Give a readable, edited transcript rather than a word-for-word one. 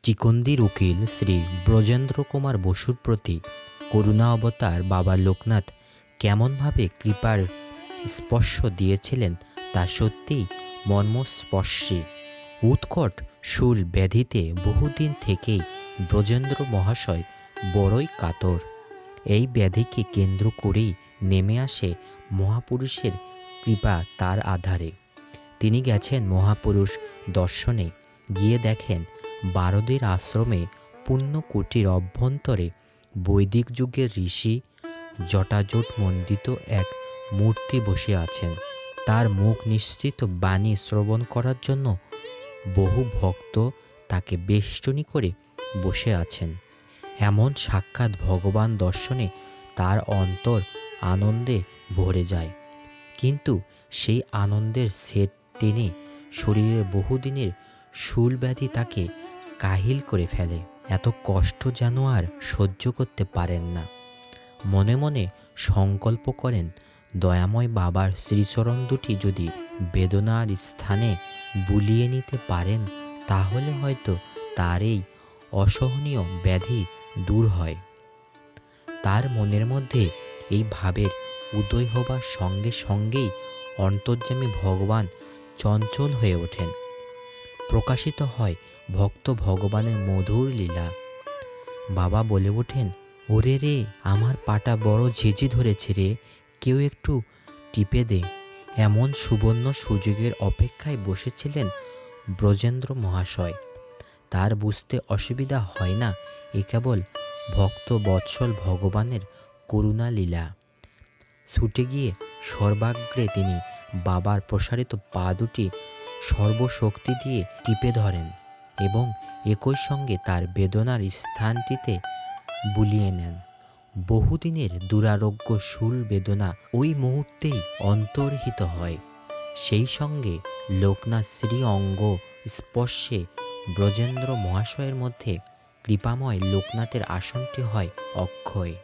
চিকন্দির উকিল শ্রী ব্রজেন্দ্র কুমার বসুর প্রতি করুণা অবতার বাবা লোকনাথ কেমনভাবে কৃপার স্পর্শ দিয়েছিলেন তা সত্যিই মর্মস্পর্শী। উৎকট শূল ব্যাধিতে বহুদিন থেকেই ব্রজেন্দ্র মহাশয় বড়ই কাতর। এই ব্যাধিকে কেন্দ্র করেই নেমে আসে মহাপুরুষের কৃপা তার আধারে। তিনি গেছেন মহাপুরুষ দর্শনে, গিয়ে দেখেন বারদের আশ্রমে পুণ্যকুটির অভ্যন্তরে বৈদিক যুগের ঋষি জটাজট মণ্ডিত এক মূর্তি বসে আছেন। তার মুখ নিঃসৃত বাণী শ্রবণ করার জন্য বহু ভক্ত তাকে বেষ্টনী করে বসে আছেন। এমন সাক্ষাৎ ভগবান দর্শনে তার অন্তর আনন্দে ভরে যায়। কিন্তু সেই আনন্দের সেট টেনে শরীরের বহুদিনের শূলব্যাধি তাকে কাহিল করে ফেলে। এত কষ্ট যেন আর সহ্য করতে পারেন না। মনে মনে সংকল্প করেন, দয়াময় বাবার শ্রীচরণ দুটি যদি বেদনার স্থানে বুলিয়ে নিতে পারেন তাহলে হয়তো তার এই অসহনীয় ব্যাধি দূর হয়। তার মনের মধ্যে এই ভাবের উদয় হবার সঙ্গে সঙ্গেই অন্তর্যামী ভগবান চঞ্চল হয়ে ওঠেন। প্রকাশিত হয় ভক্ত ভগবানের মধুর লীলা। বাবা বলে ওঠেন, ওরে রে, আমার পাটা বড় ঝিঝি ধরেছে রে, কেউ একটু টিপে দে। এমন সুবর্ণ সুযোগের অপেক্ষায় বসেছিলেন ব্রজেন্দ্র মহাশয়। তার বুঝতে অসুবিধা হয় না এ কেবল ভক্ত বৎসল ভগবানের করুণা লীলা। ছুটে গিয়ে সর্বাগ্রে তিনি বাবার প্রসারিত পা দুটি সর্বশক্তি দিয়ে টিপে ধরেন এবং একই সঙ্গে তার বেদনার স্থানটিতে বুলিয়ে নেন। বহুদিনের দুরারোগ্য শূল বেদনা ওই মুহূর্তেই অন্তর্হিত হয়। সেই সঙ্গে লোকনাথ শ্রী অঙ্গ স্পর্শে ব্রজেন্দ্র মহাশয়ের মধ্যে কৃপাময় লোকনাথের আসনটি হয় অক্ষয়।